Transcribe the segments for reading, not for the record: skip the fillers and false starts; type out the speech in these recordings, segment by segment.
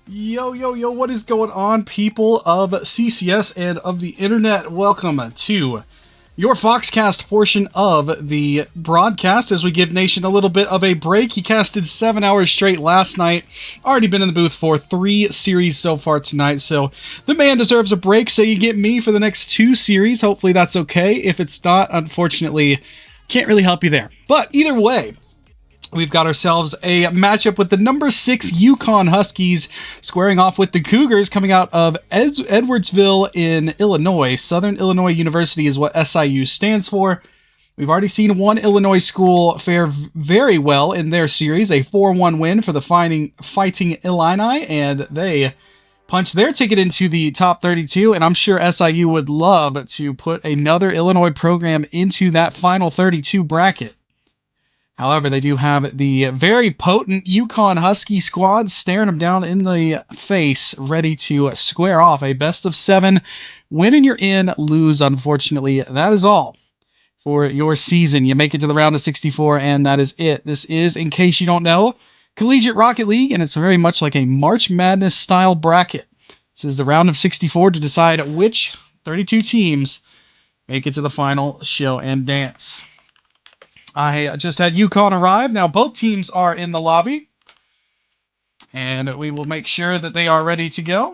Yo, yo, yo, what is going on, people of CCS and of the internet? Welcome to your Foxcast portion of the broadcast as we give Nation a little bit of a break. He casted 7 hours straight last night. Already been in the booth for 3 series so far tonight, so the man deserves a break, so you get me for the next 2 series. Hopefully that's okay. If it's not, unfortunately, can't really help you there. But either way, we've got ourselves a matchup with the number 6 Yukon Huskies squaring off with the Cougars coming out of Edwardsville in Illinois. Southern Illinois University is what SIU stands for. We've already seen one Illinois school fare very well in their series, a 4-1 win for the Fighting Illini, and they punched their ticket into the top 32, and I'm sure SIU would love to put another Illinois program into that final 32 bracket. However, they do have the very potent Yukon Husky squad staring them down in the face, ready to square off a best of 7. Win and you're in, lose, unfortunately. That is all for your season. You make it to the round of 64, and that is it. This is, in case you don't know, Collegiate Rocket League, and it's very much like a March Madness style bracket. This is the round of 64 to decide which 32 teams make it to the final show and dance. I just had UConn arrive. Now both teams are in the lobby, and we will make sure that they are ready to go.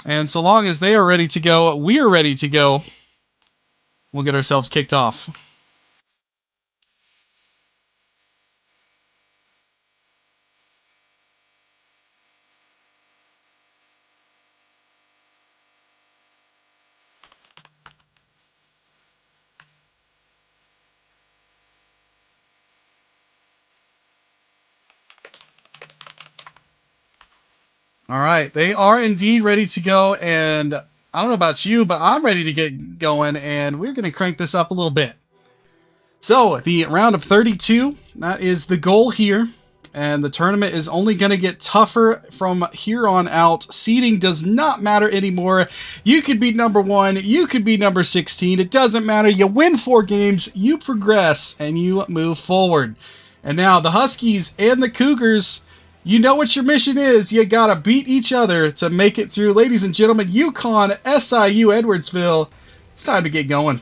And so long as they are ready to go, we are ready to go. We'll get ourselves kicked off. All right, they are indeed ready to go, and I don't know about you, but I'm ready to get going, and we're going to crank this up a little bit. So, the round of 32, that is the goal here, and the tournament is only going to get tougher from here on out. Seeding does not matter anymore. You could be number 1, you could be number 16, it doesn't matter. You win 4 games, you progress, and you move forward. And now, the Huskies and the Cougars, you know what your mission is. You gotta beat each other to make it through. Ladies and gentlemen, UConn, SIU Edwardsville. It's time to get going.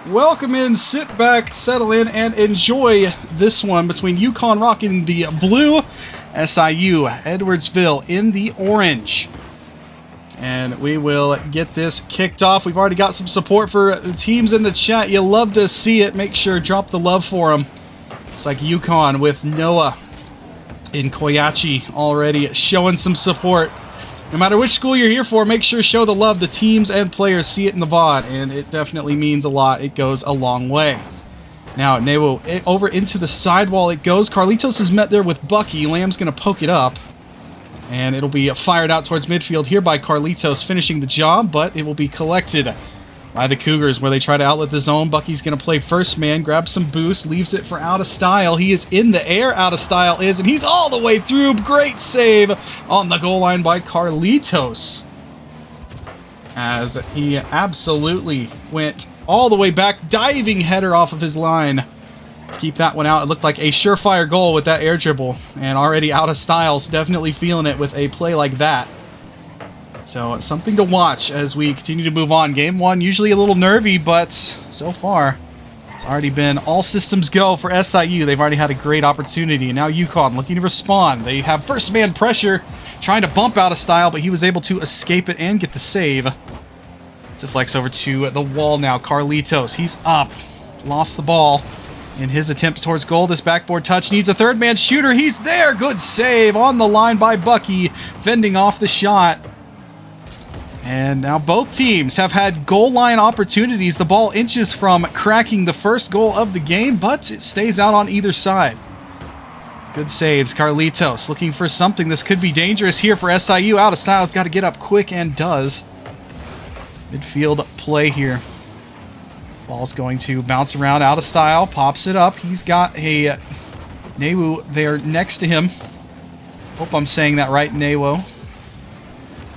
Welcome in, sit back, settle in, and enjoy this one between UConn rocking the blue, SIU Edwardsville in the orange. And we will get this kicked off. We've already got some support for the teams in the chat. You love to see it. Make sure to drop the love for them. It's like UConn with Noah in Koyachi already showing some support. No matter which school you're here for, make sure to show the love. The teams and players see it in the VOD, and it definitely means a lot. It goes a long way. Now, Newo, over into the sidewall it goes. Carlitos is met there with Bucky. Lamb's going to poke it up, and it'll be fired out towards midfield here by Carlitos, finishing the job, but it will be collected by the Cougars, where they try to outlet the zone. Bucky's going to play first man, grabs some boost, leaves it for Out of Style. He is in the air, Out of Style is, and he's all the way through. Great save on the goal line by Carlitos, as he absolutely went all the way back, diving header off of his line. Let's keep that one out. It looked like a surefire goal with that air dribble, and already Out of Style's definitely feeling it with a play like that. So, something to watch as we continue to move on. Game 1, usually a little nervy, but so far, it's already been all systems go for SIU. They've already had a great opportunity, and now UConn looking to respond. They have first man pressure, trying to bump Out of Style, but he was able to escape it and get the save. To flex over to the wall now. Carlitos, he's up. Lost the ball in his attempt towards goal. This backboard touch needs a third man shooter. He's there. Good save on the line by Bucky, fending off the shot. And now both teams have had goal line opportunities. The ball inches from cracking the first goal of the game, but it stays out on either side. Good saves. Carlitos looking for something. This could be dangerous here for SIU. Out of Styles got to get up quick and does. Midfield play here. Ball's going to bounce around. Out of Style. Pops it up. He's got a Newu there next to him. Hope I'm saying that right, Newo.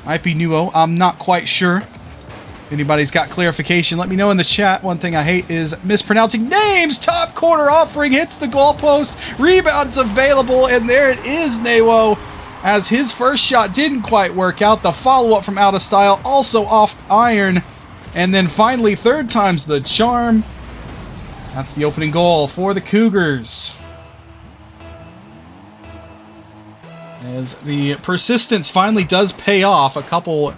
Might be Nuo. I'm not quite sure. If anybody's got clarification, let me know in the chat. One thing I hate is mispronouncing names. Top corner offering hits the goalpost. Rebound's available, and there it is, Newo. As his first shot didn't quite work out. The follow-up from Out of Style also off iron. And then finally, third time's the charm. That's the opening goal for the Cougars. As the persistence finally does pay off. A couple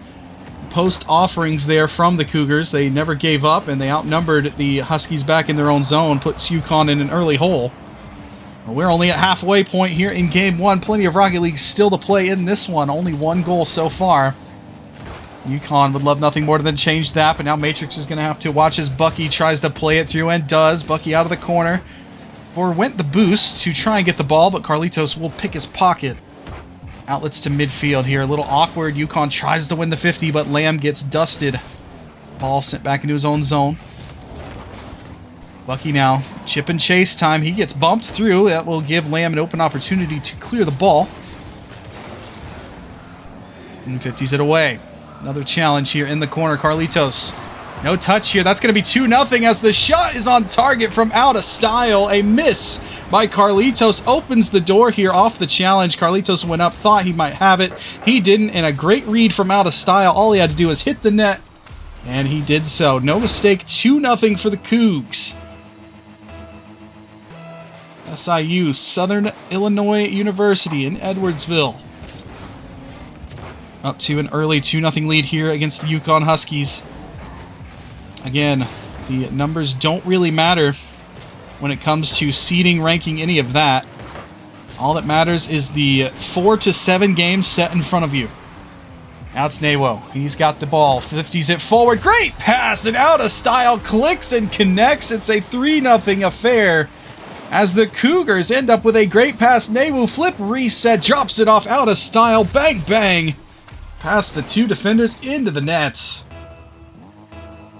post offerings there from the Cougars. They never gave up, and they outnumbered the Huskies back in their own zone. Puts UConn in an early hole. Well, we're only at halfway point here in Game 1. Plenty of Rocket League still to play in this one. Only one goal so far. UConn would love nothing more than change that, but now Matrix is going to have to watch as Bucky tries to play it through, and does. Bucky out of the corner. Forwent the boost to try and get the ball, but Carlitos will pick his pocket. Outlets to midfield here. A little awkward. UConn tries to win the 50, but Lamb gets dusted. Ball sent back into his own zone. Bucky now. Chip and chase time. He gets bumped through. That will give Lamb an open opportunity to clear the ball. And 50s it away. Another challenge here in the corner. Carlitos. No touch here. That's going to be 2-0 as the shot is on target from Out of Style. A miss by Carlitos opens the door here off the challenge. Carlitos went up, thought he might have it. He didn't, and a great read from Out of Style. All he had to do was hit the net, and he did so. No mistake, 2-0 for the Cougs. SIU, Southern Illinois University in Edwardsville. Up to an early 2-0 lead here against the UConn Huskies. Again, the numbers don't really matter when it comes to seeding, ranking, any of that. All that matters is the 4 to 7 games set in front of you. Now it's Newo. He's got the ball. 50s it forward. Great pass, and Out of Style clicks and connects. It's a 3-0 affair as the Cougars end up with a great pass. Newo flip reset, drops it off. Out of Style. Bang, bang. Past the two defenders into the nets.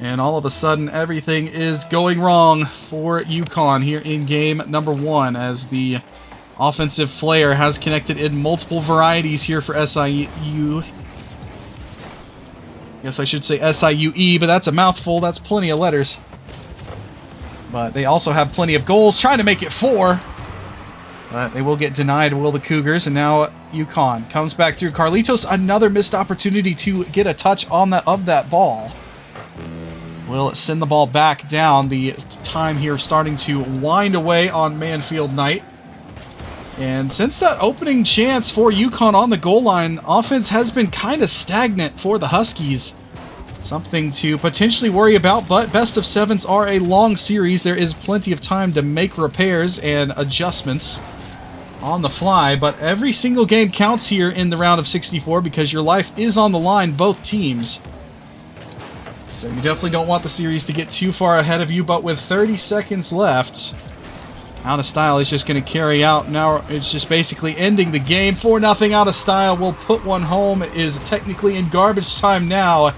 And all of a sudden, everything is going wrong for UConn here in game number 1 as the offensive flair has connected in multiple varieties here for SIU. Guess I should say SIUE, but that's a mouthful. That's plenty of letters. But they also have plenty of goals, trying to make it 4. But they will get denied, will the Cougars, and now UConn comes back through. Carlitos, another missed opportunity to get a touch on that ball. Will send the ball back down. The time here starting to wind away on Manfield Night. And since that opening chance for UConn on the goal line, offense has been kind of stagnant for the Huskies. Something to potentially worry about, but best of 7s are a long series. There is plenty of time to make repairs and adjustments on the fly, but every single game counts here in the round of 64 because your life is on the line, both teams. So you definitely don't want the series to get too far ahead of you, but with 30 seconds left, Out of Style is just going to carry out. Now it's just basically ending the game. 4-0 Out of Style will put one home. It is technically in garbage time now,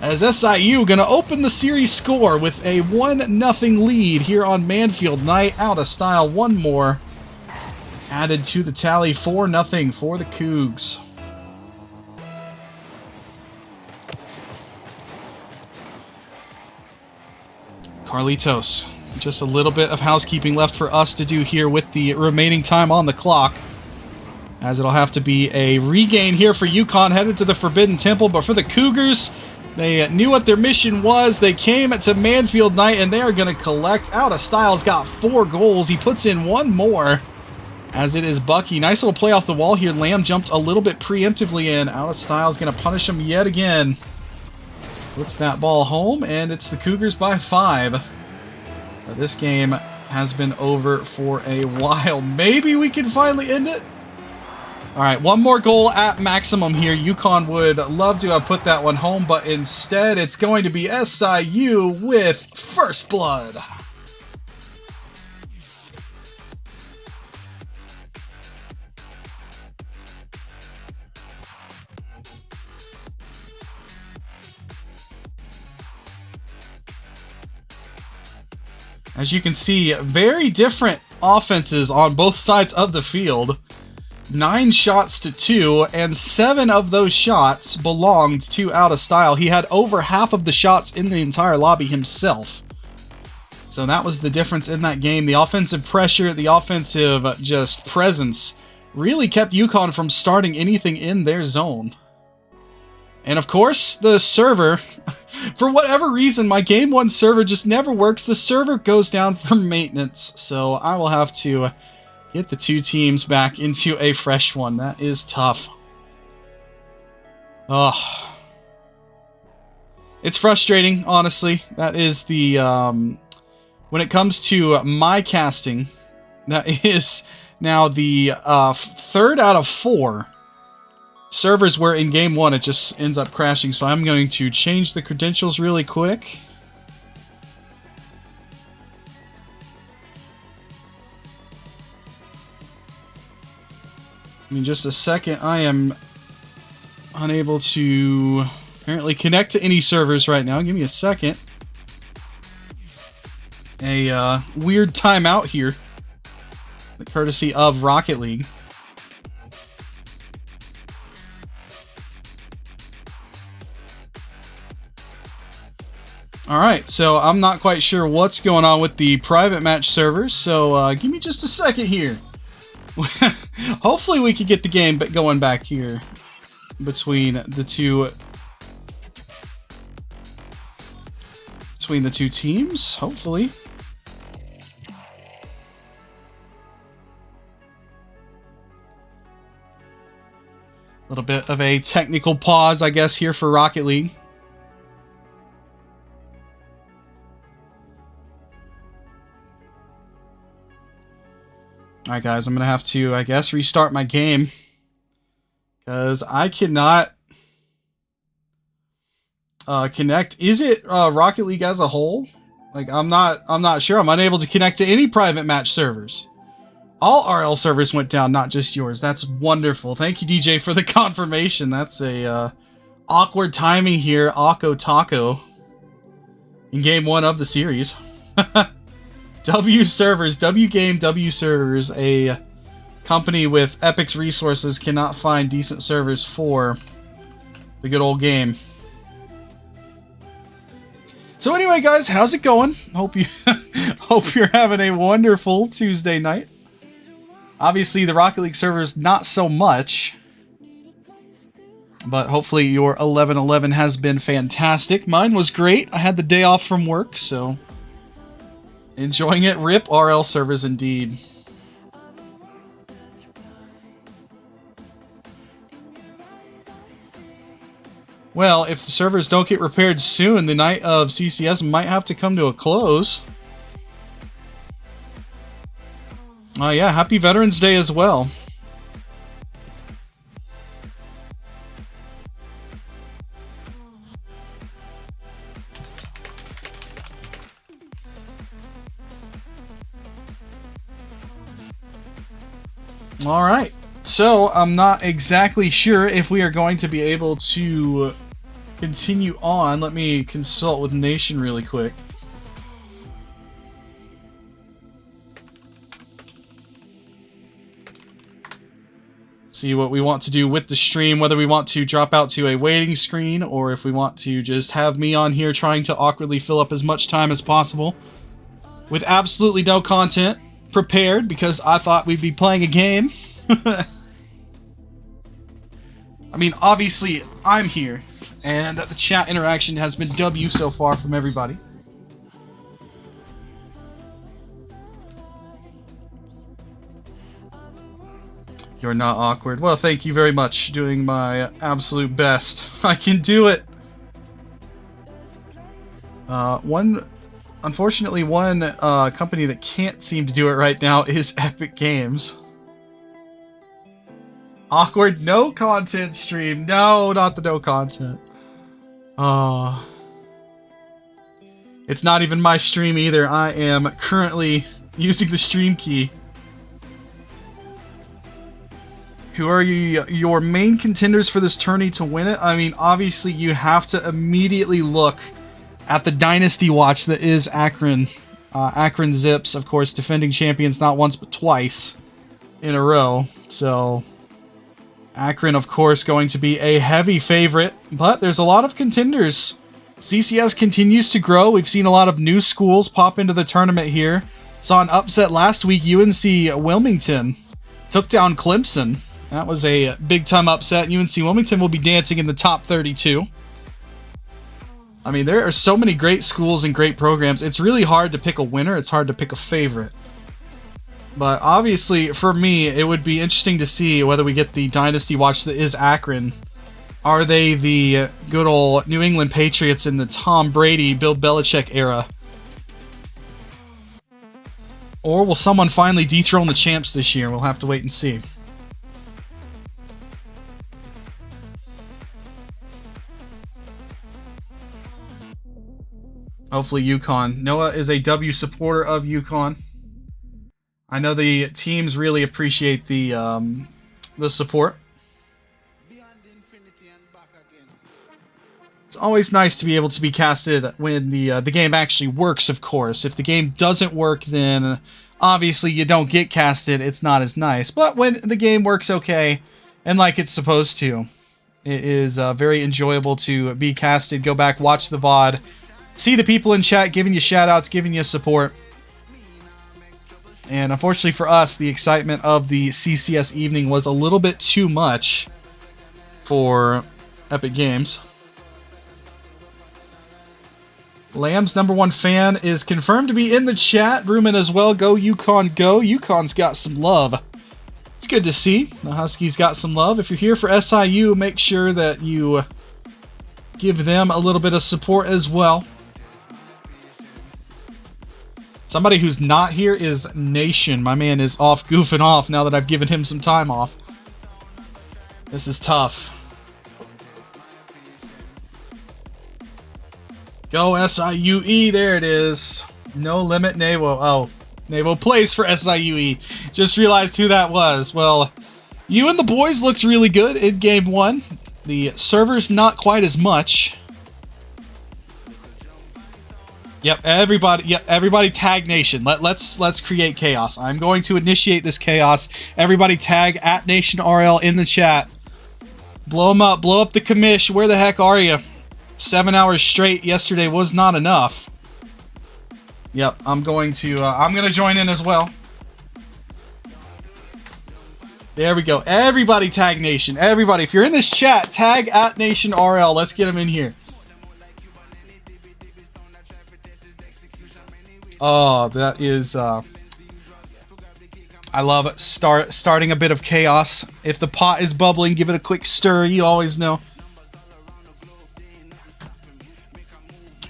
as SIU going to open the series score with a 1-0 lead here on Manfield Night. Out of Style, one more added to the tally. 4-0 for the Cougs. Carlitos. Just a little bit of housekeeping left for us to do here with the remaining time on the clock, as it'll have to be a regain here for UConn headed to the Forbidden Temple. But for the Cougars, they knew what their mission was. They came to Manfield Night, and they are going to collect. Out of Style's got 4 goals. He puts in one more, as it is Bucky. Nice little play off the wall here. Lamb jumped a little bit preemptively in. Out of Style's going to punish him yet again. Puts that ball home, and it's the Cougars by 5. But this game has been over for a while. Maybe we can finally end it. All right, one more goal at maximum here. UConn would love to have put that one home, but instead it's going to be SIU with first blood. As you can see, very different offenses on both sides of the field. 9 shots to 2, and 7 of those shots belonged to Out of Style. He had over half of the shots in the entire lobby himself. So that was the difference in that game. The offensive pressure, the offensive just presence really kept UConn from starting anything in their zone. And of course, the server, for whatever reason, my Game 1 server just never works. The server goes down for maintenance, so I will have to get the 2 teams back into a fresh one. That is tough. Oh. It's frustrating, honestly. That is the, when it comes to my casting, that is now the 3rd out of 4 servers where in Game 1 it just ends up crashing, so I'm going to change the credentials really quick. In just a second, I am unable to apparently connect to any servers right now. Give me a second. A weird timeout here, courtesy of Rocket League. Alright, so I'm not quite sure what's going on with the private match servers, so give me just a second here. Hopefully we can get the game going back here between the two teams, hopefully. A little bit of a technical pause, I guess, here for Rocket League. Alright guys, I'm going to have to, I guess, restart my game. Because I cannot connect. Is it Rocket League as a whole? Like, I'm not sure. I'm unable to connect to any private match servers. All RL servers went down, not just yours. That's wonderful. Thank you, DJ, for the confirmation. That's a awkward timing here, Akko Taco, in Game 1 of the series. W Servers, W Game, W Servers, a company with Epic's resources, cannot find decent servers for the good old game. So anyway, guys, how's it going? Hope you're having a wonderful Tuesday night. Obviously, the Rocket League servers, not so much. But hopefully your 11-11 has been fantastic. Mine was great. I had the day off from work, so enjoying it. RIP RL servers indeed. Well, if the servers don't get repaired soon, the night of CCS might have to come to a close. Oh yeah, happy Veterans Day as well. Alright, so I'm not exactly sure if we are going to be able to continue on. Let me consult with Nation really quick. See what we want to do with the stream, whether we want to drop out to a waiting screen or if we want to just have me on here trying to awkwardly fill up as much time as possible with absolutely no content prepared because I thought we'd be playing a game. I mean, obviously, I'm here, and the chat interaction has been W so far from everybody. You're not awkward. Well, thank you very much. Doing my absolute best. I can do it. Unfortunately, one company that can't seem to do it right now is Epic Games. Awkward no content stream. No, not the no content. It's not even my stream either. I am currently using the stream key. Who are your main contenders for this tourney to win it? I mean, obviously you have to immediately look at the dynasty watch that is Akron. Akron Zips, of course, defending champions not once but twice in a row. So Akron, of course, going to be a heavy favorite, but there's a lot of contenders. CCS continues to grow. We've seen a lot of new schools pop into the tournament here. Saw an upset last week. UNC Wilmington took down Clemson. That was a big-time upset. UNC Wilmington will be dancing in the top 32. I mean, there are so many great schools and great programs. It's really hard to pick a winner. It's hard to pick a favorite. But obviously, for me, it would be interesting to see whether we get the dynasty watch that is Akron. Are they the good old New England Patriots in the Tom Brady, Bill Belichick era? Or will someone finally dethrone the champs this year? We'll have to wait and see. Hopefully UConn. Noah is a W supporter of UConn. I know the teams really appreciate the support. It's always nice to be able to be casted when the game actually works, of course. If the game doesn't work, then obviously you don't get casted. It's not as nice. But when the game works okay, and like it's supposed to, it is very enjoyable to be casted, go back, watch the VOD, see the people in chat giving you shout-outs, giving you support. And unfortunately for us, the excitement of the CCS evening was a little bit too much for Epic Games. Lamb's #1 fan is confirmed to be in the chat. Rumen as well. Go UConn, go. UConn's got some love. It's good to see. The Huskies got some love. If you're here for SIU, make sure that you give them a little bit of support as well. Somebody who's not here is Nation. My man is off goofing off now that I've given him some time off. This is tough. Go SIUE, there it is. No Limit Navo. Oh, Navo plays for SIUE. Just realized who that was. Well, you and the boys looked really good in Game 1. The servers not quite as much. Yep, everybody tag Nation. Let's create chaos. I'm going to initiate this chaos. Everybody tag @NationRL in the chat. Blow them up. Blow up the commish. Where the heck are you? 7 hours straight yesterday was not enough. Yep, I'm going to join in as well. There we go. Everybody tag Nation. Everybody, if you're in this chat, tag @NationRL. Let's get them in here. Oh, that is I love it. Starting a bit of chaos. If the pot is bubbling, give it a quick stir. You always know.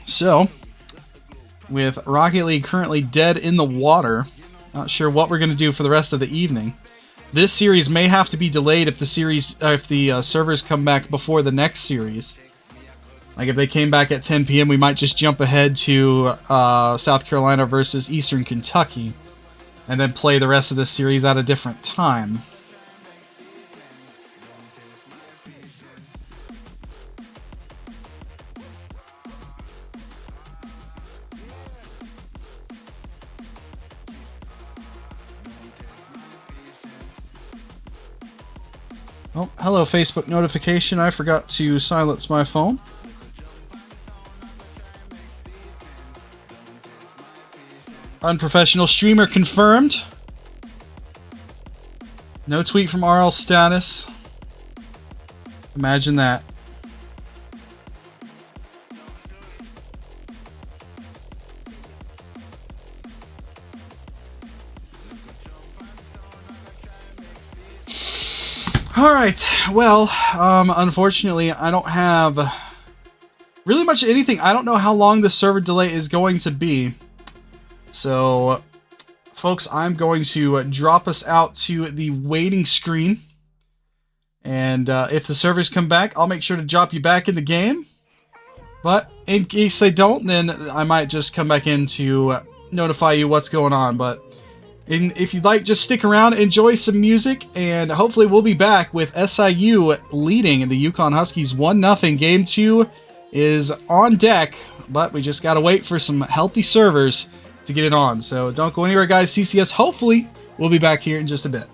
So, with Rocket League currently dead in the water, not sure what we're going to do for the rest of the evening. This series may have to be delayed if the servers come back before the next series. Like if they came back at 10 p.m., we might just jump ahead to South Carolina versus Eastern Kentucky, and then play the rest of the series at a different time. Oh, hello, Facebook notification. I forgot to silence my phone. Unprofessional streamer confirmed. No tweet from RL status. Imagine that. Alright, well, unfortunately, I don't have really much anything. I don't know how long the server delay is going to be. So, folks, I'm going to drop us out to the waiting screen. And if the servers come back, I'll make sure to drop you back in the game. But in case they don't, then I might just come back in to notify you what's going on. But if you'd like, just stick around, enjoy some music, and hopefully we'll be back with SIU leading the Yukon Huskies 1-0. Game 2 is on deck, but we just got to wait for some healthy servers to get it on. So don't go anywhere, guys. CCS, hopefully, we'll be back here in just a bit.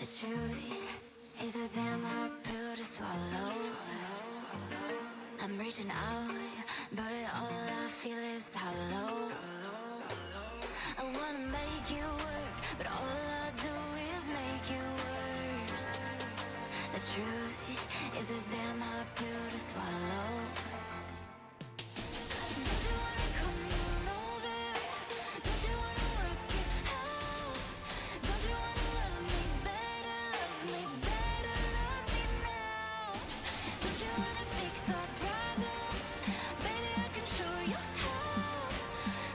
The truth is a damn hard pill to swallow. I'm reaching out, but all I feel is hollow. I wanna make you work, but all I do is make you worse. The truth is a damn hard pill to swallow. Don't you wanna come on over? Don't you wanna work it out? Don't you wanna love me better, love me better, love me now? Don't you wanna fix our problems? Baby, I can show you how.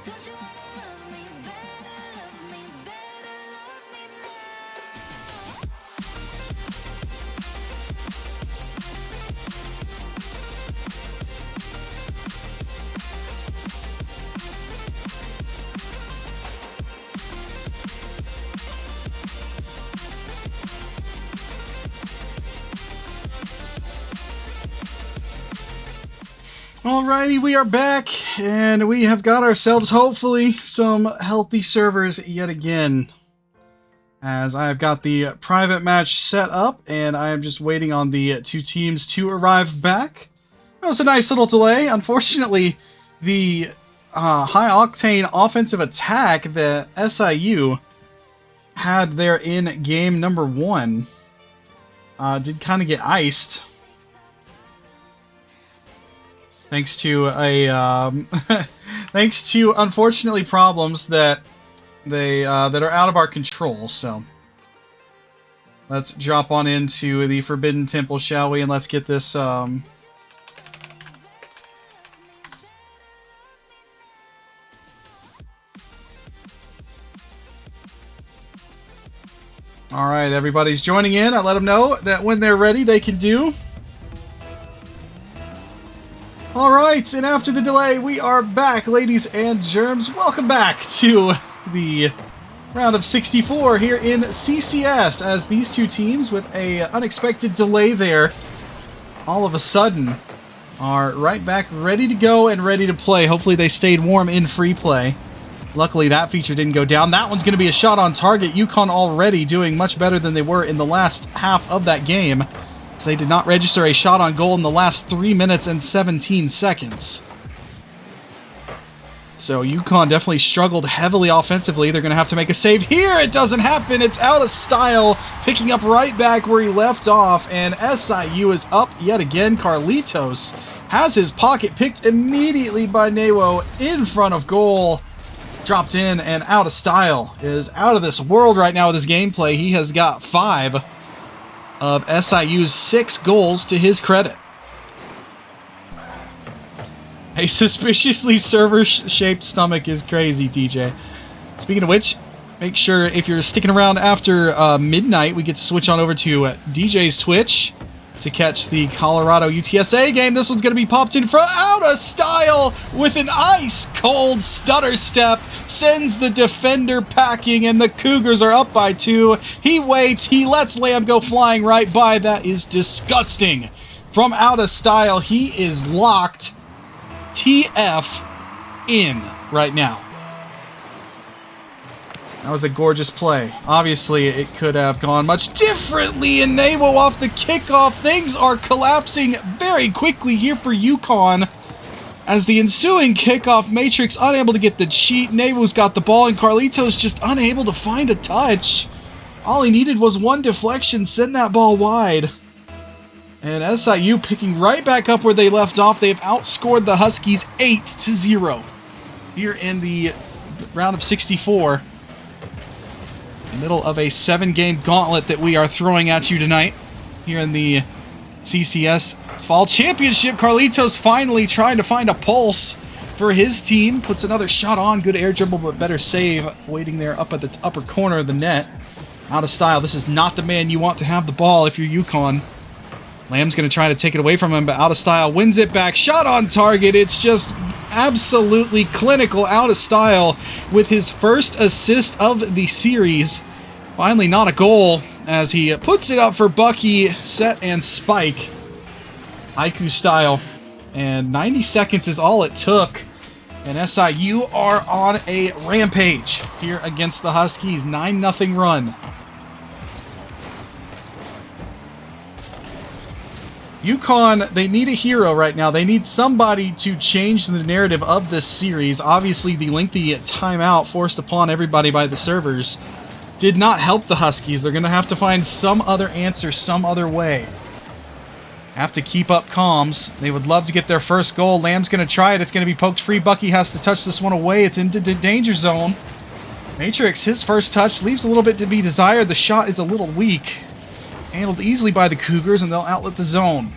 Don't you wanna love me better, love me better, love me now? Alrighty, we are back, and we have got ourselves, hopefully, some healthy servers yet again. As I have got the private match set up, and I am just waiting on the two teams to arrive back. That was a nice little delay. Unfortunately, the high-octane offensive attack that SIU had there in game number 1 did kind of get iced. Thanks to thanks to unfortunately problems that that are out of our control. So let's drop on into the Forbidden Temple, shall we? And let's get this. All right, everybody's joining in. I let them know that when they're ready, they can do. Alright, and after the delay, we are back, ladies and germs. Welcome back to the round of 64 here in CCS, as these two teams, with a unexpected delay there, all of a sudden, are right back ready to go and ready to play. Hopefully they stayed warm in free play. Luckily, that feature didn't go down. That one's going to be a shot on target. UConn already doing much better than they were in the last half of that game. So they did not register a shot on goal in the last 3 minutes and 17 seconds. So UConn definitely struggled heavily offensively. They're going to have to make a save here. It doesn't happen. It's out of style, picking up right back where he left off. And SIU is up yet again. Carlitos has his pocket picked immediately by Newo in front of goal. Dropped in and out of style. Is out of this world right now with his gameplay. He has got 5 of SIU's 6 goals to his credit. A suspiciously server-shaped stomach is crazy, DJ. Speaking of which, make sure if you're sticking around after midnight, we get to switch on over to DJ's Twitch to catch the Colorado UTSA game. This one's going to be popped in from out of style with an ice-cold stutter step. Sends the defender packing, and the Cougars are up by 2. He waits. He lets Lamb go flying right by. That is disgusting. From out of style, he is locked TF in right now. That was a gorgeous play. Obviously, it could have gone much differently, and Newo off the kickoff. Things are collapsing very quickly here for UConn, as the ensuing kickoff matrix unable to get the cheat. Newo's got the ball, and Carlitos just unable to find a touch. All he needed was one deflection, send that ball wide. And SIU picking right back up where they left off. They've outscored the Huskies 8-0 here in the round of 64. Middle of a 7-game gauntlet that we are throwing at you tonight here in the CCS Fall Championship. Carlitos finally trying to find a pulse for his team. Puts another shot on. Good air dribble, but better save. Waiting there up at the upper corner of the net. Out of style. This is not the man you want to have the ball if you're UConn. Lamb's going to try to take it away from him, but out of style. Wins it back. Shot on target. It's just absolutely clinical. Out of style with his first assist of the series. Finally not a goal as he puts it up for Bucky, set and spike. Haiku style. And 90 seconds is all it took. And SIU are on a rampage here against the Huskies. 9-0 run. UConn, they need a hero right now. They need somebody to change the narrative of this series. Obviously, the lengthy timeout forced upon everybody by the servers did not help the Huskies. They're going to have to find some other answer, some other way. Have to keep up comms. They would love to get their first goal. Lamb's going to try it. It's going to be poked free. Bucky has to touch this one away. It's into the danger zone. Matrix, his first touch, leaves a little bit to be desired. The shot is a little weak. Handled easily by the Cougars, and they'll outlet the zone.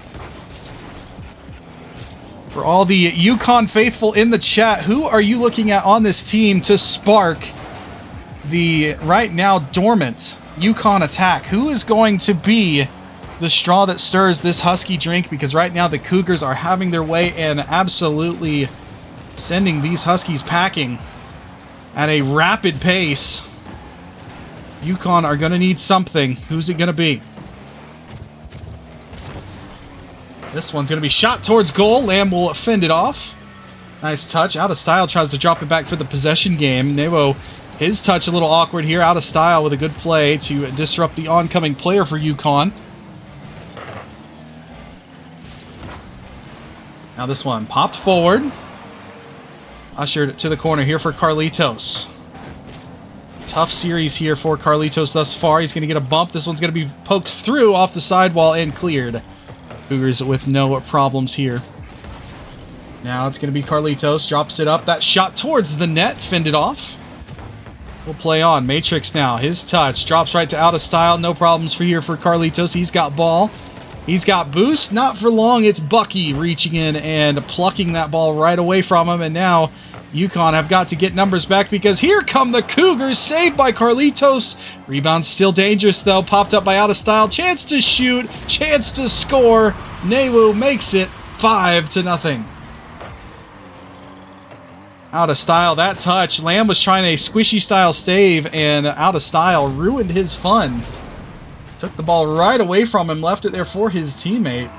For all the UConn faithful in the chat, who are you looking at on this team to spark the right now dormant UConn attack? Who is going to be the straw that stirs this Husky drink? Because right now the Cougars are having their way and absolutely sending these Huskies packing at a rapid pace. UConn are going to need something. Who's it going to be? This one's going to be shot towards goal. Lamb will fend it off. Nice touch. Out of style, tries to drop it back for the possession game. Nevo, his touch a little awkward here. Out of style with a good play to disrupt the oncoming player for UConn. Now this one popped forward. Ushered to the corner here for Carlitos. Tough series here for Carlitos thus far. He's going to get a bump. This one's going to be poked through off the sidewall and cleared. Cougars with no problems here. Now it's going to be Carlitos. Drops it up. That shot towards the net. Fended off. We'll play on. Matrix now. His touch. Drops right to out of style. No problems for here for Carlitos. He's got ball. He's got boost. Not for long. It's Bucky reaching in and plucking that ball right away from him. And now UConn have got to get numbers back because here come the Cougars. Saved by Carlitos. Rebound still dangerous though. Popped up by out of style. Chance to shoot. Chance to score. Newu makes it 5-0. Out of style. That touch. Lamb was trying a squishy style stave and out of style ruined his fun. Took the ball right away from him. Left it there for his teammate.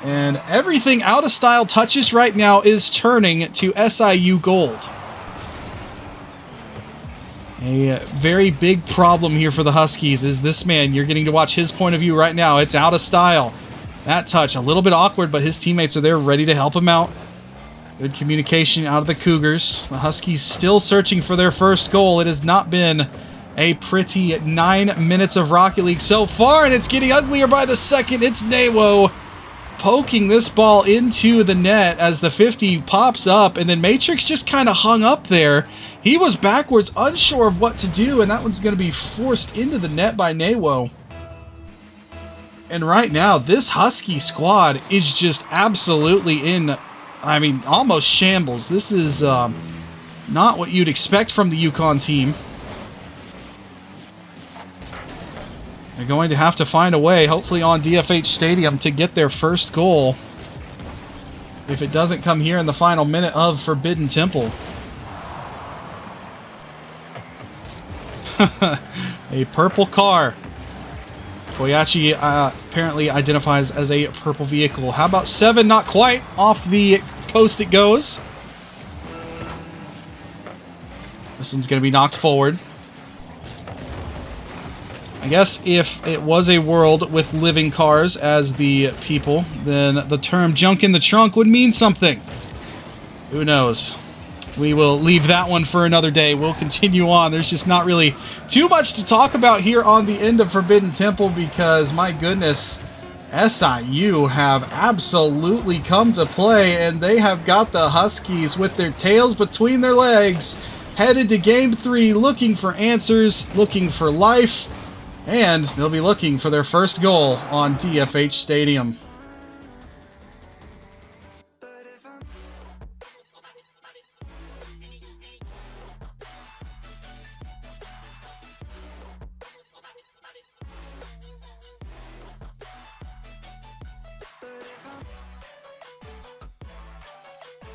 And everything out of style touches right now is turning to SIU gold. A very big problem here for the Huskies is this man. You're getting to watch his point of view right now. It's out of style. That touch, a little bit awkward, but his teammates are there ready to help him out. Good communication out of the Cougars. The Huskies still searching for their first goal. It has not been a pretty 9 minutes of Rocket League so far, and it's getting uglier by the second. It's Newo poking this ball into the net as the 50 pops up, and then Matrix just kind of hung up there. He was backwards, unsure of what to do, and that one's going to be forced into the net by Newo. And right now, this Husky squad is just absolutely in, I mean, almost shambles. This is not what you'd expect from the UConn team. They're going to have to find a way, hopefully on DFH Stadium, to get their first goal. If it doesn't come here in the final minute of Forbidden Temple. A purple car. Koyachi apparently identifies as a purple vehicle. How about 7? Not quite. Off the coast it goes. This one's going to be knocked forward. I guess if it was a world with living cars as the people, then the term junk in the trunk would mean something. Who knows? We will leave that one for another day. We'll continue on. There's just not really too much to talk about here on the end of Forbidden Temple because, my goodness, SIU have absolutely come to play, and they have got the Huskies with their tails between their legs, headed to Game 3, looking for answers, looking for life, and they'll be looking for their first goal on DFH Stadium.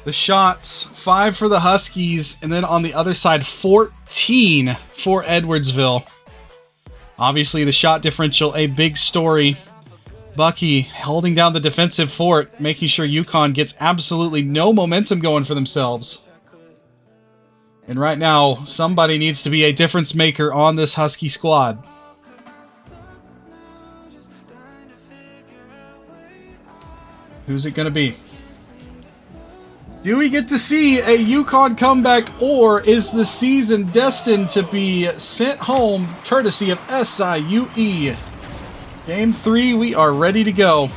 The shots, 5 for the Huskies, and then on the other side, 14 for Edwardsville. Obviously, the shot differential, a big story. Bucky holding down the defensive fort, making sure UConn gets absolutely no momentum going for themselves. And right now, somebody needs to be a difference maker on this Husky squad. Who's it going to be? Do we get to see a UConn comeback, or is the season destined to be sent home courtesy of SIUE? Game 3, we are ready to go.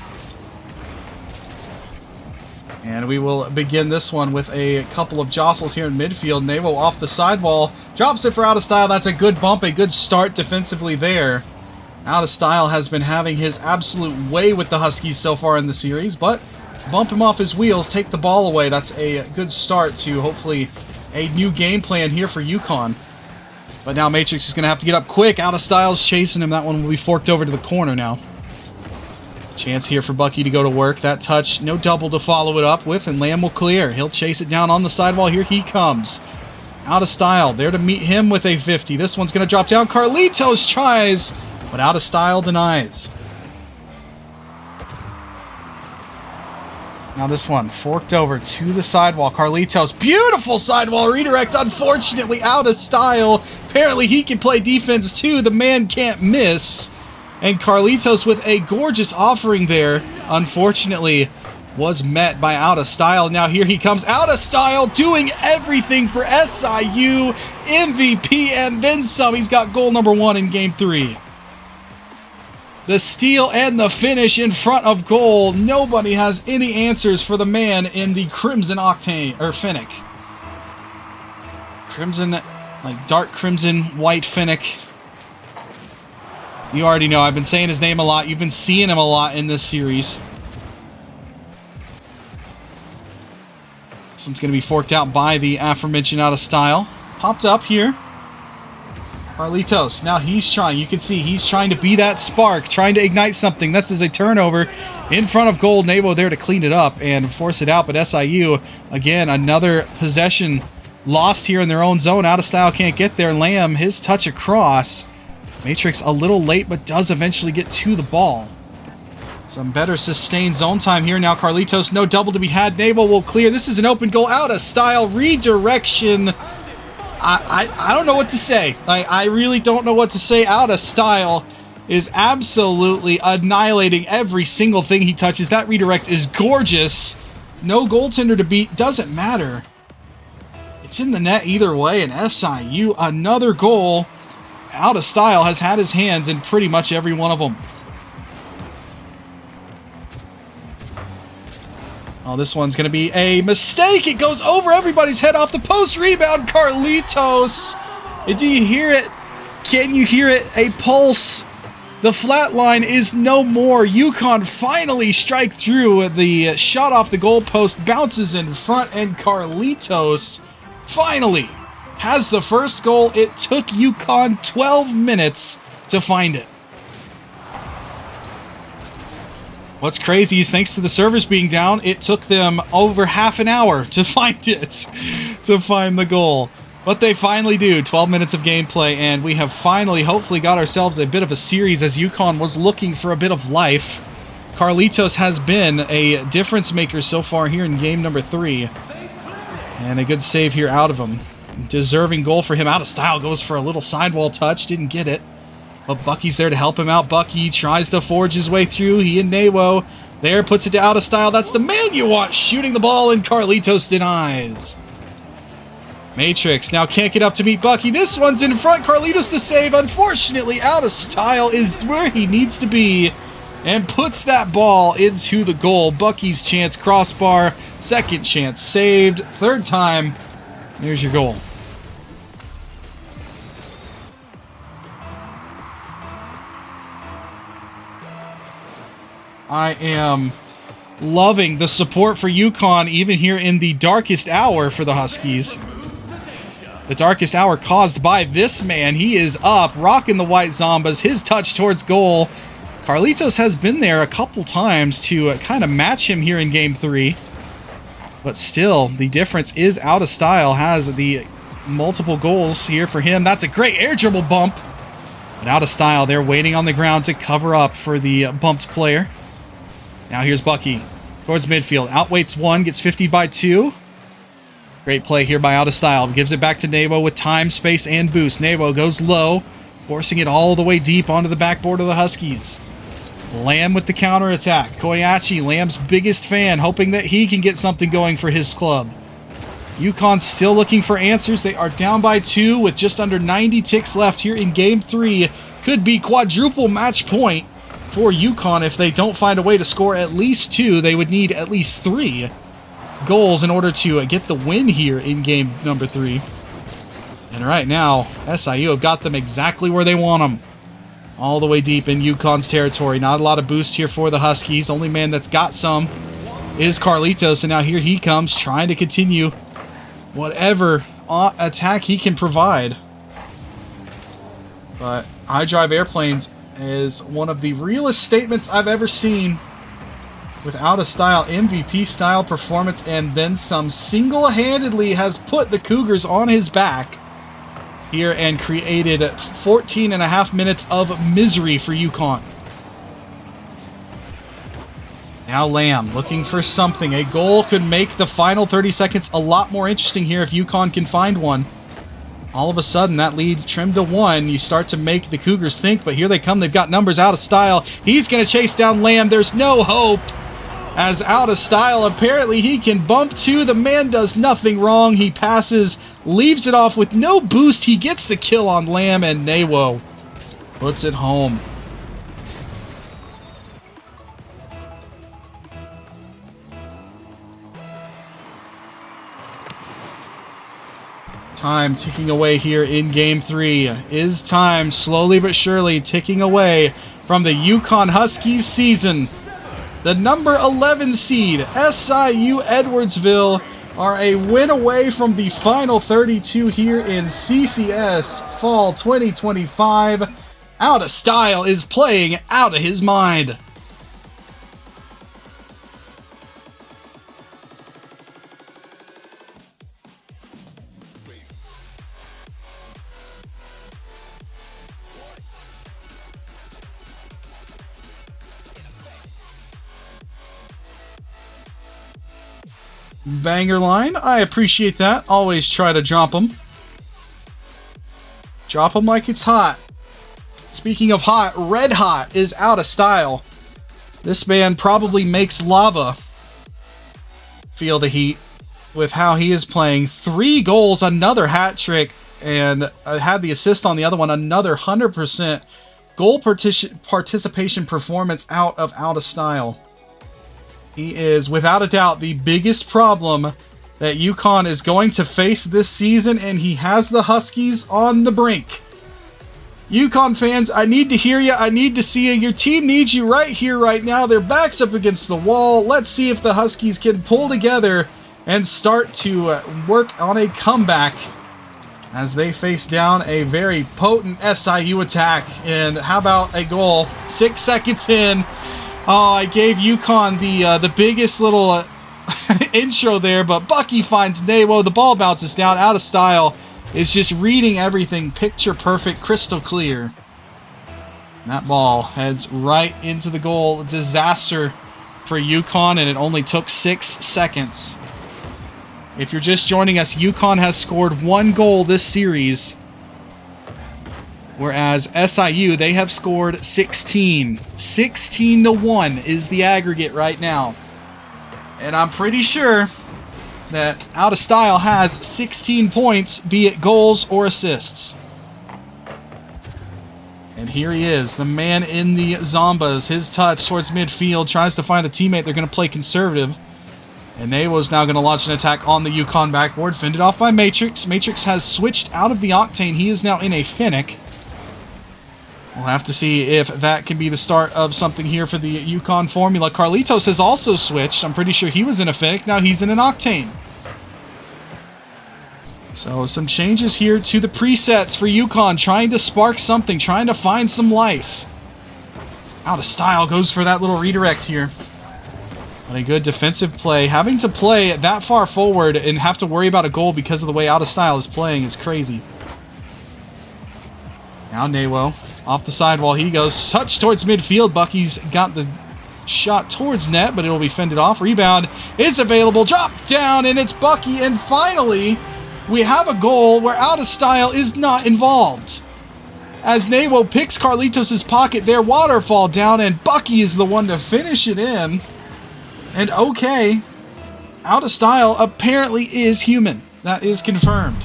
And we will begin this one with a couple of jostles here in midfield. Navo off the sidewall. Drops it for Out of Style. That's a good bump, a good start defensively there. Out of Style has been having his absolute way with the Huskies so far in the series, but bump him off his wheels, take the ball away. That's a good start to hopefully a new game plan here for UConn. But now Matrix is going to have to get up quick. Out of Style's chasing him. That one will be forked over to the corner now. Chance here for Bucky to go to work. That touch, no double to follow it up with, and Lamb will clear. He'll chase it down on the sidewall. Here he comes. Out of Style, there to meet him with a 50. This one's going to drop down. Carlitos tries, but Out of Style denies. Now this one, forked over to the sidewall. Carlitos, beautiful sidewall redirect. Unfortunately, Out of Style. Apparently he can play defense too. The man can't miss. And Carlitos with a gorgeous offering there, unfortunately, was met by Out of Style. Now here he comes, Out of Style, doing everything for SIU, MVP, and then some. He's got goal number 1 in Game 3. The steal and the finish in front of goal. Nobody has any answers for the man in the Crimson Octane, or Finnick. Crimson, like dark crimson, white Finnick. You already know, I've been saying his name a lot. You've been seeing him a lot in this series. This one's going to be forked out by the aforementioned Out of Style. Popped up here. Carlitos, now he's trying. You can see he's trying to be that spark, trying to ignite something. This is a turnover in front of goal. Navo there to clean it up and force it out, but SIU, again, another possession lost here in their own zone. Out of Style can't get there. Lamb, his touch across. Matrix a little late, but does eventually get to the ball. Some better sustained zone time here. Now Carlitos, no double to be had. Navo will clear. This is an open goal. Out of Style. Redirection. I don't know what to say. I really don't know what to say. Out of Style is absolutely annihilating every single thing he touches. That redirect is gorgeous. No goaltender to beat. Doesn't matter. It's in the net either way. And SIU, another goal. Out of Style has had his hands in pretty much every one of them. Oh, this one's going to be a mistake. It goes over everybody's head off the post. Rebound, Carlitos. Do you hear it? Can you hear it? A pulse. The flat line is no more. UConn finally strike through. The shot off the goalpost bounces in front, and Carlitos finally has the first goal. It took UConn 12 minutes to find it. What's crazy is thanks to the servers being down, it took them over half an hour to find it, to find the goal. But they finally do. 12 minutes of gameplay, and we have finally, hopefully, got ourselves a bit of a series as UConn was looking for a bit of life. Carlitos has been a difference maker so far here in game number 3. And a good save here out of him. Deserving goal for him. Out of Style goes for a little sidewall touch. Didn't get it. But Bucky's there to help him out. Bucky tries to forge his way through. He and Navo there, puts it to Out of Style. That's the man you want shooting the ball, and Carlitos denies. Matrix now can't get up to meet Bucky. This one's in front. Carlitos the save. Unfortunately, Out of Style is where he needs to be and puts that ball into the goal. Bucky's chance, crossbar. Second chance saved. Third time. There's your goal. I am loving the support for UConn even here in the darkest hour for the Huskies. The darkest hour caused by this man. He is up, rocking the white Zombas. His touch towards goal. Carlitos has been there a couple times to kind of match him here in game 3. But still, the difference is Out of Style has the multiple goals here for him. That's a great air dribble bump. But Out of Style, they're waiting on the ground to cover up for the bumped player. Now here's Bucky towards midfield. Outweights 1, gets 50 by 2. Great play here by Out of Style. Gives it back to Navo with time, space, and boost. Navo goes low, forcing it all the way deep onto the backboard of the Huskies. Lamb with the counterattack. Koyachi, Lamb's biggest fan, hoping that he can get something going for his club. UConn still looking for answers. They are down by 2 with just under 90 ticks left here in Game 3. Could be quadruple match point for UConn if they don't find a way to score at least 2. They would need at least 3 goals in order to get the win here in game number 3. And right now, SIU have got them exactly where they want them. All the way deep in UConn's territory. Not a lot of boost here for the Huskies. Only man that's got some is Carlitos. And now here he comes trying to continue whatever attack he can provide. But I drive airplanes is one of the realest statements I've ever seen. Without a style, MVP style performance, and then some single-handedly has put the Cougars on his back here and created 14 and a half minutes of misery for UConn. Now Lamb looking for something. A goal could make the final 30 seconds a lot more interesting here if UConn can find one. All of a sudden, that lead trimmed to 1. You start to make the Cougars think, but here they come. They've got numbers. Out of style. He's going to chase down Lamb. There's no hope. As out of style, apparently he can bump 2. The man does nothing wrong. He passes, leaves it off with no boost. He gets the kill on Lamb, and Nawo puts it home. Time ticking away here in Game 3. Is time slowly but surely ticking away from the UConn Huskies season. The number 11 seed, SIU Edwardsville, are a win away from the final 32 here in CCS Fall 2025. Out of Style is playing out of his mind. Banger line. I appreciate that. Always try to drop them. Drop them like it's hot. Speaking of hot, Red Hot is out of style. This man probably makes lava feel the heat with how he is playing. 3 goals, another hat trick, and had the assist on the other one. Another 100% goal participation performance out of style. He is, without a doubt, the biggest problem that UConn is going to face this season, and he has the Huskies on the brink. UConn fans, I need to hear you. I need to see you. Your team needs you right here, right now. Their back's up against the wall. Let's see if the Huskies can pull together and start to work on a comeback as they face down a very potent SIU attack. And how about a goal? 6 seconds in. Oh, I gave UConn the biggest little intro there, but Bucky finds Nawo. The ball bounces down. Out of style. Is just reading everything picture perfect, crystal clear. And that ball heads right into the goal. Disaster for UConn, and it only took 6 seconds. If you're just joining us, UConn has scored 1 goal this series, whereas SIU, they have scored 16. 16-1 is the aggregate right now. And I'm pretty sure that Out of Style has 16 points, be it goals or assists. And here he is, the man in the Zombas. His touch towards midfield, tries to find a teammate. They're going to play conservative. And Nawo's now going to launch an attack on the UConn backboard, fended off by Matrix. Matrix has switched out of the Octane. He is now in a Finnick. We'll have to see if that can be the start of something here for the UConn formula. Carlitos has also switched. I'm pretty sure he was in a Finnick. Now he's in an Octane. So some changes here to the presets for UConn. Trying to spark something. Trying to find some life. Out of Style goes for that little redirect here. But a good defensive play. Having to play that far forward and have to worry about a goal because of the way Out of Style is playing is crazy. Now Nawo. Off the sidewall he goes. Touch towards midfield. Bucky's got the shot towards net, but it will be fended off. Rebound is available. Drop down, and it's Bucky. And finally, we have a goal where Out of Style is not involved. as Nawo picks Carlitos' pocket there. Waterfall down, and Bucky is the one to finish it in. And okay, Out of Style apparently is human. That is confirmed.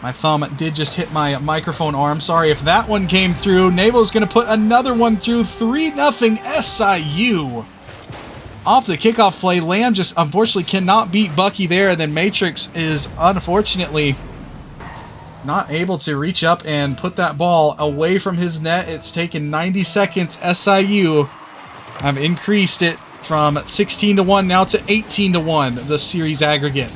My thumb did just hit my microphone arm. Sorry if that one came through. Nawo's going to put another one through. 3-0 SIU. Off the kickoff play, Lamb just unfortunately cannot beat Bucky there. And then Matrix is unfortunately not able to reach up and put that ball away from his net. It's taken 90 seconds. SIU have increased it from 16-1 now to 18-1, the series aggregate.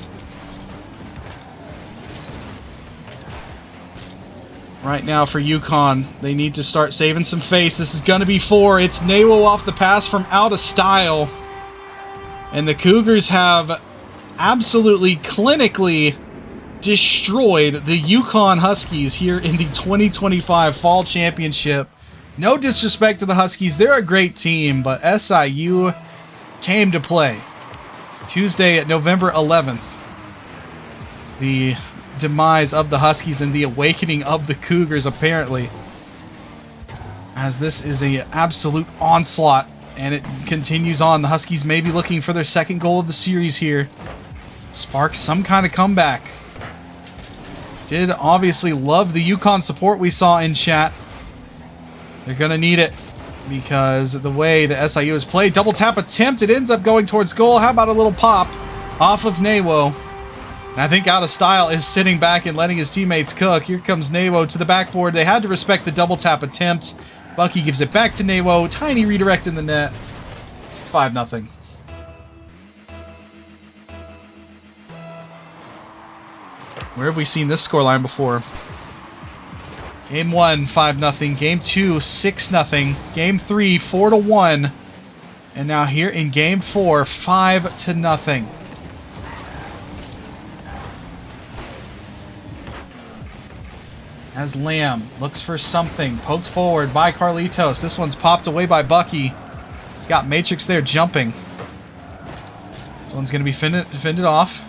Right now for UConn, they need to start saving some face. This is going to be 4. It's Nawo off the pass from Out of Style. And the Cougars have absolutely clinically destroyed the UConn Huskies here in the 2025 Fall Championship. No disrespect to the Huskies. They're a great team, but SIU came to play. Tuesday at November 11th. The demise of the Huskies and the awakening of the Cougars, apparently, as this is a absolute onslaught, and it continues on. The Huskies may be looking for their second goal of the series here. Spark some kind of comeback. Did obviously love the UConn support we saw in chat. They're gonna need it because the way the SIU has played. Double tap attempt, it ends up going towards goal. How about a little pop off of Nawo? And I think Out of Style is sitting back and letting his teammates cook. Here comes Nawo to the backboard. They had to respect the double tap attempt. Bucky gives it back to Nawo. Tiny redirect in the net. 5-0. Where have we seen this scoreline before? Game 1, 5-0. Game 2, 6-0. Game 3, 4-1. And now here in Game 4, 5-0. As Lamb looks for something. Poked forward by Carlitos. This one's popped away by Bucky. He's got Matrix there jumping. This one's going to be fended off.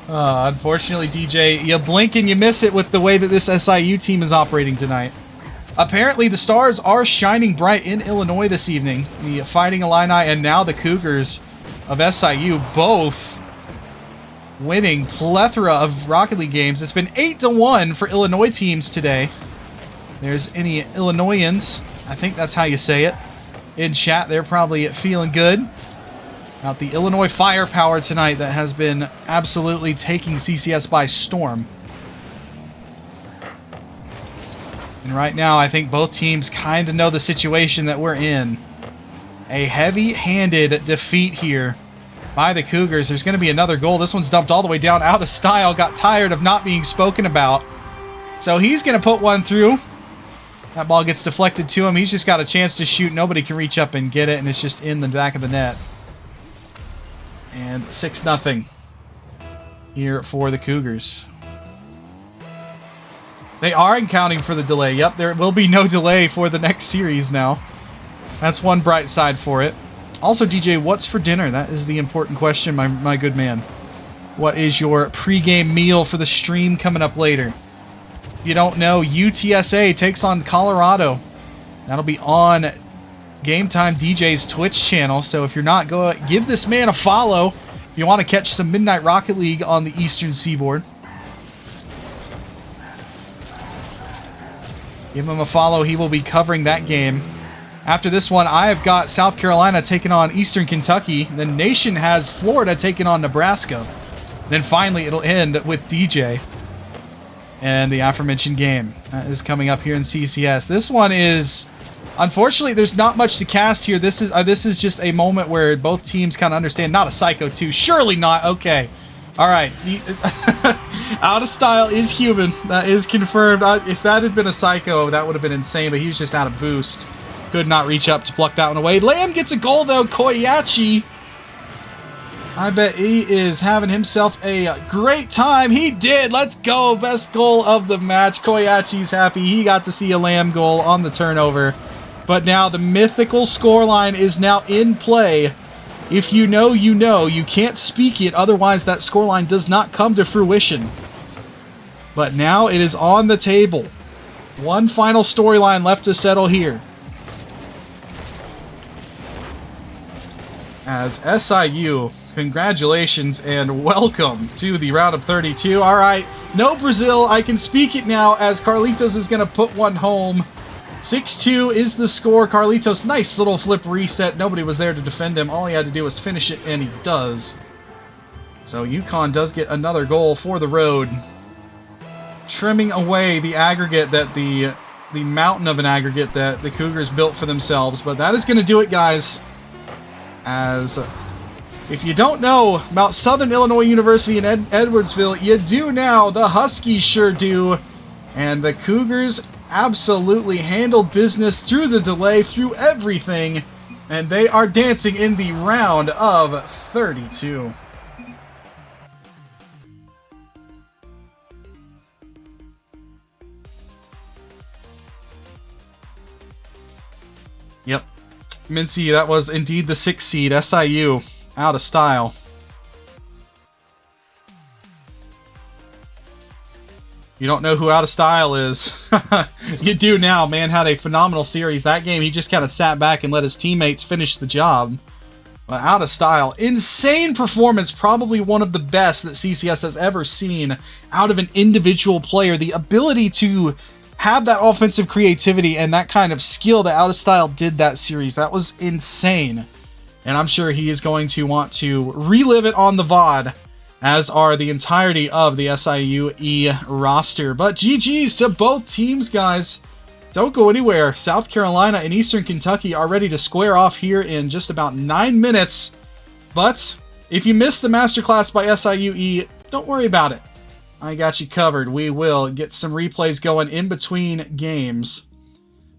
Unfortunately, DJ, you blink and you miss it with the way that this SIU team is operating tonight. Apparently, the stars are shining bright in Illinois this evening. The Fighting Illini and now the Cougars of SIU both winning plethora of Rocket League games. It's been 8-1 for Illinois teams today. There's any Illinoisans, I think that's how you say it, in chat. They're probably feeling good about the Illinois firepower tonight that has been absolutely taking CCS by storm. And right now, I think both teams kind of know the situation that we're in. A heavy-handed defeat here by the Cougars. There's going to be another goal. This one's dumped all the way down. Out of Style. Got tired of not being spoken about. So he's going to put one through. That ball gets deflected to him. He's just got a chance to shoot. Nobody can reach up and get it, and it's just in the back of the net. And 6-0 here for the Cougars. They are accounting for the delay. Yep, there will be no delay for the next series now. That's one bright side for it. Also, DJ, what's for dinner? That is the important question, my good man. What is your pregame meal for the stream coming up later? If you don't know, UTSA takes on Colorado. That'll be on Game Time DJ's Twitch channel. So if you're not, go give this man a follow if you want to catch some Midnight Rocket League on the Eastern Seaboard. Give him a follow. He will be covering that game. After this one, I have got South Carolina taking on Eastern Kentucky. The Nation has Florida taking on Nebraska. Then finally, it'll end with DJ and the aforementioned game. That is coming up here in CCS. This one is, unfortunately, there's not much to cast here. This is just a moment where both teams kind of understand. Not a Psycho 2. Surely not. Okay. All right. Out of Style is human. That is confirmed. If that had been a Psycho, that would have been insane, but he was just out of boost. Could not reach up to pluck that one away. Lamb gets a goal, though. Koyachi, I bet he is having himself a great time. He did. Let's go. Best goal of the match. Koyachi's happy. He got to see a Lamb goal on the turnover. But now the mythical scoreline is now in play If you know, you know. You can't speak it, otherwise that scoreline does not come to fruition. But now it is on the table. One final storyline left to settle here. As SIU, congratulations and welcome to the round of 32. All right, no Brazil, I can speak it now as Carlitos is going to put one home. 6-2 is the score. Carlitos, nice little flip reset. Nobody was there to defend him. All he had to do was finish it, and he does. So UConn does get another goal for the road. Trimming away the aggregate that the mountain of an aggregate that the Cougars built for themselves. But that is going to do it, guys. As if you don't know about Southern Illinois University in Edwardsville, you do now. The Huskies sure do. And the Cougars absolutely handled business through the delay, through everything. And they are dancing in the round of 32. Yep. Mincy, that was indeed the 6th seed. SIU, out of style. You don't know who out of style is. You do now. Man had a phenomenal series. That game, he just kind of sat back and let his teammates finish the job. But out of style. Insane performance. Probably one of the best that CCS has ever seen out of an individual player. The ability to have that offensive creativity and that kind of skill that Out of Style did that series. That was insane. And I'm sure he is going to want to relive it on the VOD, as are the entirety of the SIU roster. But GG's to both teams, guys. Don't go anywhere. South Carolina and Eastern Kentucky are ready to square off here in just about 9 minutes. But if you missed the masterclass by SIU, don't worry about it. I got you covered. We will get some replays going in between games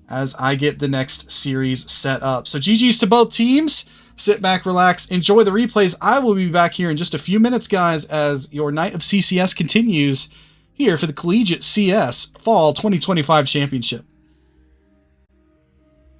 as I get the next series set up. So GG's to both teams. Sit back, relax, enjoy the replays. I will be back here in just a few minutes, guys, as your night of CCS continues here for the Collegiate CS Fall 2025 Championship.